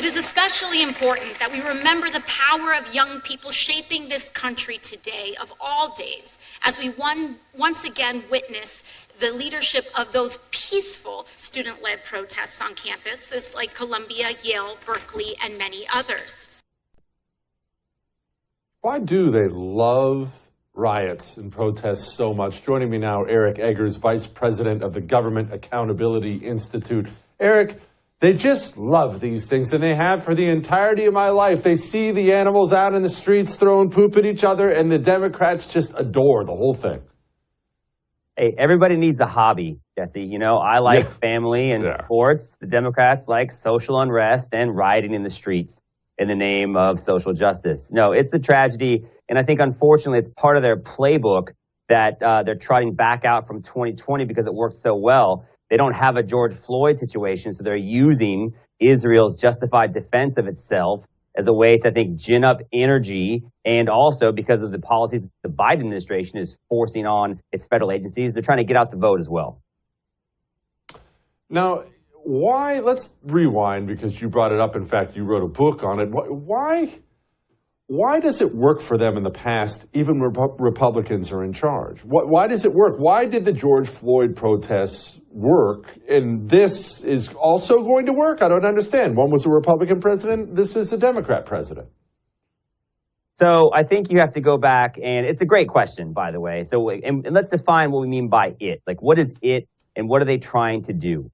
It is especially important that we remember the power of young people shaping this country today, of all days, as we once again witness the leadership of those peaceful student-led protests on campuses like Columbia, Yale, Berkeley, and many others. Why do they love riots and protests so much? Joining me now, Eric Eggers, Vice President of the Government Accountability Institute. Eric, they just love these things, and they have for the entirety of my life. They see the animals out in the streets throwing poop at each other, and the Democrats just adore the whole thing. Hey, everybody needs a hobby, Jesse. You know, I like family and sports. The Democrats like social unrest and rioting in the streets in the name of social justice. No, it's a tragedy. And I think, unfortunately, it's part of their playbook that they're trotting back out from 2020 because it worked so well. They don't have a George Floyd situation, so they're using Israel's justified defense of itself as a way to, I think, gin up energy, and also because of the policies the Biden administration is forcing on its federal agencies, they're trying to get out the vote as well. Now, why, let's rewind, because you brought it up. In fact, you wrote a book on it. Why does it work for them in the past, even when Republicans are in charge? Why does it work? Why did the George Floyd protests work? And this is also going to work? I don't understand. One was a Republican president. This is a Democrat president. So I think you have to go back, and it's a great question, by the way. So and let's define what we mean by it. Like, what is it, and what are they trying to do?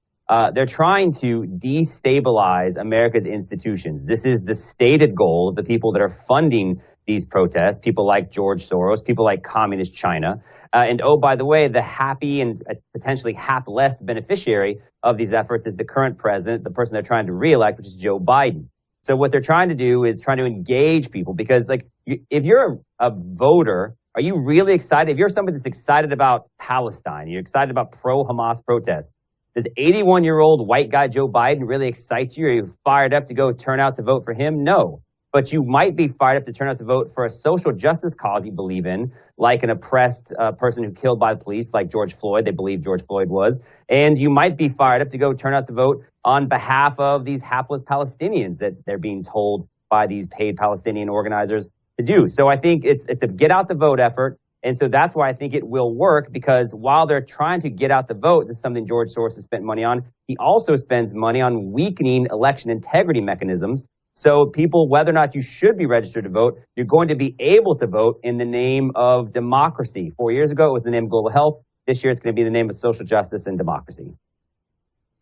They're trying to destabilize America's institutions. This is the stated goal of the people that are funding these protests, people like George Soros, people like Communist China. And oh, by the way, the happy and potentially hapless beneficiary of these efforts is the current president, the person they're trying to reelect, which is Joe Biden. So what they're trying to do is trying to engage people, because like if you're a voter, are you really excited? If you're somebody that's excited about Palestine, you're excited about pro-Hamas protests, does 81-year-old white guy Joe Biden really excite you? Are you fired up to go turn out to vote for him? No. But you might be fired up to turn out to vote for a social justice cause you believe in, like an oppressed person who killed by the police, like George Floyd, they believe George Floyd was. And you might be fired up to go turn out to vote on behalf of these hapless Palestinians that they're being told by these paid Palestinian organizers to do. So I think it's a get out the vote effort. And so that's why I think it will work, because while they're trying to get out the vote, this is something George Soros has spent money on. He also spends money on weakening election integrity mechanisms. So people, whether or not you should be registered to vote, you're going to be able to vote in the name of democracy. 4 years ago, it was the name of global health. This year, it's going to be the name of social justice and democracy.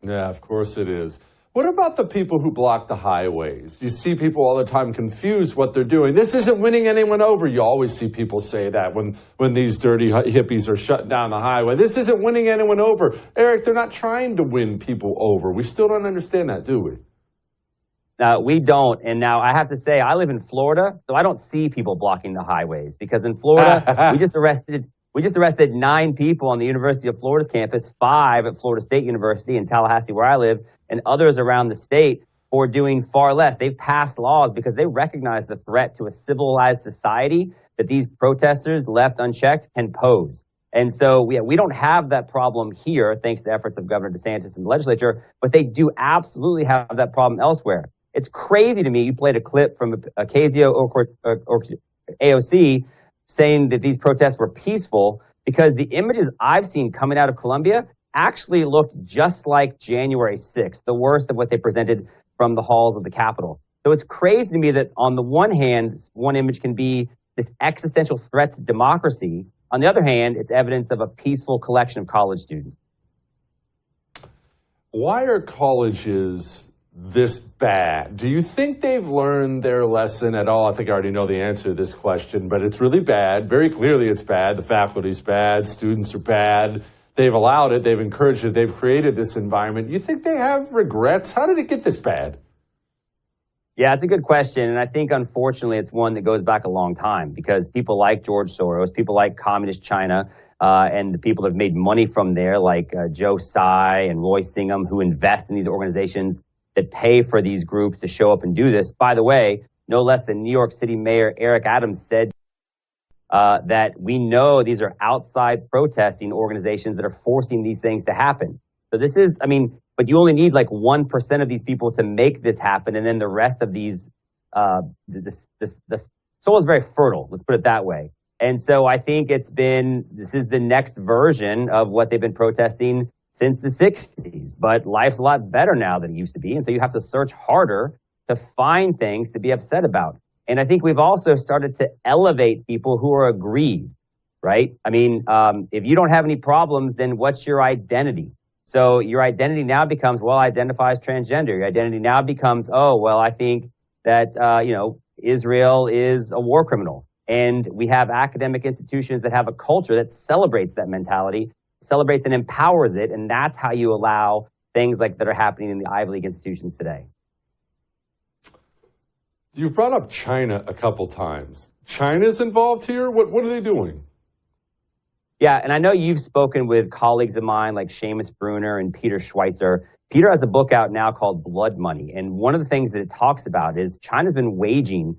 Yeah, of course it is. What about the people who block the highways? You see people all the time confused what they're doing. This isn't winning anyone over. You always see people say that when these dirty hippies are shutting down the highway. This isn't winning anyone over. Eric, they're not trying to win people over. We still don't understand that, do we? We don't. And now I have to say, I live in Florida, so I don't see people blocking the highways, because in Florida, we just arrested 9 people on the University of Florida's campus, 5 at Florida State University in Tallahassee, where I live, and others around the state for doing far less. They've passed laws because they recognize the threat to a civilized society that these protesters left unchecked can pose. And so we don't have that problem here, thanks to the efforts of Governor DeSantis and the legislature, but they do absolutely have that problem elsewhere. It's crazy to me. You played a clip from Ocasio or AOC saying that these protests were peaceful, because the images I've seen coming out of Columbia actually looked just like January 6th, the worst of what they presented from the halls of the Capitol. So it's crazy to me that on the one hand, one image can be this existential threat to democracy. On the other hand, it's evidence of a peaceful collection of college students. Why are colleges this bad? Do you think they've learned their lesson at all? I think I already know the answer to this question, but it's really bad. Very clearly it's bad. The faculty's bad. Students are bad. They've allowed it. They've encouraged it. They've created this environment. You think they have regrets? How did it get this bad? Yeah, it's a good question. And I think, unfortunately, it's one that goes back a long time, because people like George Soros, people like Communist China, and the people that have made money from there, like Joe Tsai and Roy Singham, who invest in these organizations that pay for these groups to show up and do this. By the way, no less than New York City Mayor Eric Adams said that we know these are outside protesting organizations that are forcing these things to happen. So this is, but but you only need like 1% of these people to make this happen. And then the rest of these, the soil is very fertile. Let's put it that way. And so I think this is the next version of what they've been protesting since the 60s. But life's a lot better now than it used to be. And so you have to search harder to find things to be upset about. And I think we've also started to elevate people who are aggrieved, right? I mean, if you don't have any problems, then what's your identity? So your identity now becomes, well, I identify as transgender. Your identity now becomes, oh, well, I think that, Israel is a war criminal. And we have academic institutions that have a culture that celebrates that mentality, celebrates and empowers it. And that's how you allow things like that are happening in the Ivy League institutions today. You've brought up China a couple times. China's involved here? What are they doing? Yeah, and I know you've spoken with colleagues of mine like Seamus Bruner and Peter Schweizer. Peter has a book out now called Blood Money. And one of the things that it talks about is China's been waging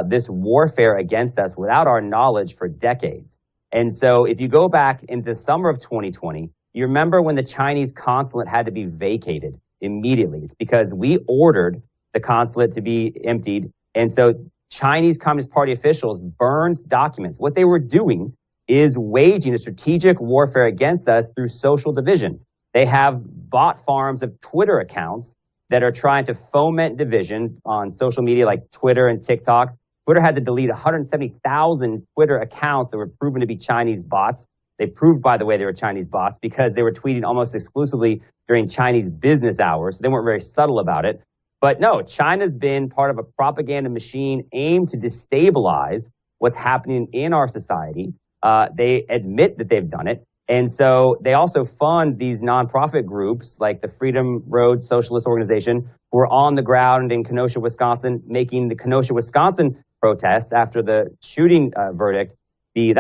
this warfare against us without our knowledge for decades. And so if you go back into the summer of 2020, you remember when the Chinese consulate had to be vacated immediately. It's because we ordered the consulate to be emptied. And so Chinese Communist Party officials burned documents. What they were doing is waging a strategic warfare against us through social division. They have bot farms of Twitter accounts that are trying to foment division on social media like Twitter and TikTok. Twitter had to delete 170,000 Twitter accounts that were proven to be Chinese bots. They proved, by the way, they were Chinese bots because they were tweeting almost exclusively during Chinese business hours. They weren't very subtle about it. But no, China's been part of a propaganda machine aimed to destabilize what's happening in our society. They admit that they've done it. And so they also fund these nonprofit groups like the Freedom Road Socialist Organization, who are on the ground in Kenosha, Wisconsin, making the Kenosha, Wisconsin protests after the shooting verdict. They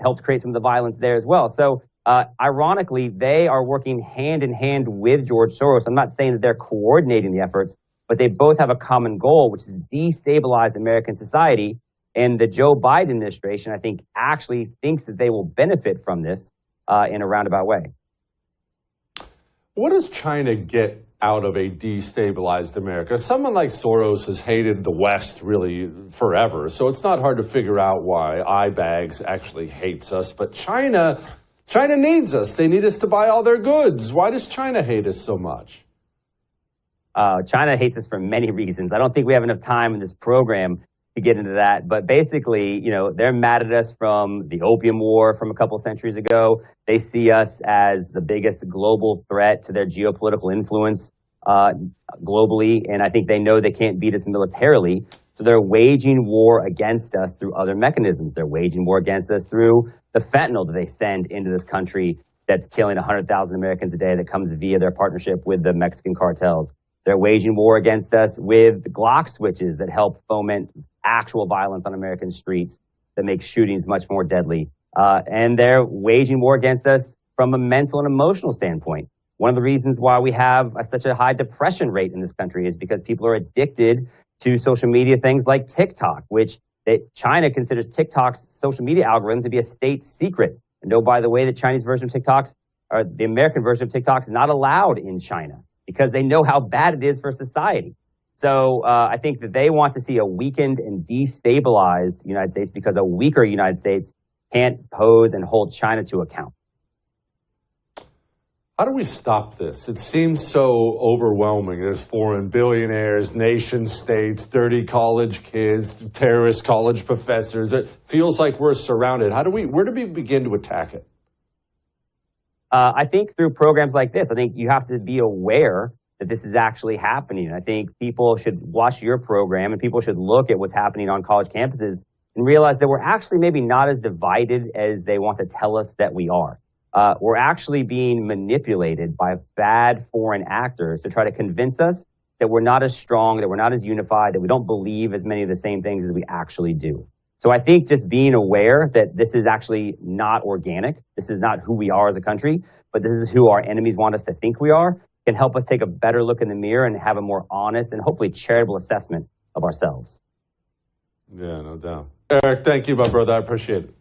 helped create some of the violence there as well. So ironically, they are working hand in hand with George Soros. I'm not saying that they're coordinating the efforts, but they both have a common goal, which is destabilize American society. And the Joe Biden administration, I think, actually thinks that they will benefit from this in a roundabout way. What does China get out of a destabilized America? Someone like Soros has hated the West really forever, so it's not hard to figure out why eyebags actually hates us. But China needs us. They need us to buy all their goods. Why does China hate us so much? China hates us for many reasons. I don't think we have enough time in this program to get into that. But basically, they're mad at us from the Opium War from a couple centuries ago. They see us as the biggest global threat to their geopolitical influence globally. And I think they know they can't beat us militarily. So they're waging war against us through other mechanisms. They're waging war against us through the fentanyl that they send into this country that's killing 100,000 Americans a day that comes via their partnership with the Mexican cartels. They're waging war against us with Glock switches that help foment actual violence on American streets that makes shootings much more deadly. And they're waging war against us from a mental and emotional standpoint. One of the reasons why we have such a high depression rate in this country is because people are addicted to social media things like TikTok, which China considers TikTok's social media algorithm to be a state secret. And oh, by the way, the Chinese version of TikTok's, or the American version of TikTok's, is not allowed in China because they know how bad it is for society. So I think that they want to see a weakened and destabilized United States because a weaker United States can't pose and hold China to account. How do we stop this? It seems so overwhelming. There's foreign billionaires, nation states, dirty college kids, terrorist college professors. It feels like we're surrounded. Where do we begin to attack it? I think through programs like this. I think you have to be aware that this is actually happening. I think people should watch your program and people should look at what's happening on college campuses and realize that we're actually maybe not as divided as they want to tell us that we are. We're actually being manipulated by bad foreign actors to try to convince us that we're not as strong, that we're not as unified, that we don't believe as many of the same things as we actually do. So I think just being aware that this is actually not organic, this is not who we are as a country, but this is who our enemies want us to think we are, can help us take a better look in the mirror and have a more honest and hopefully charitable assessment of ourselves. Yeah, no doubt. Eric, thank you, my brother. I appreciate it.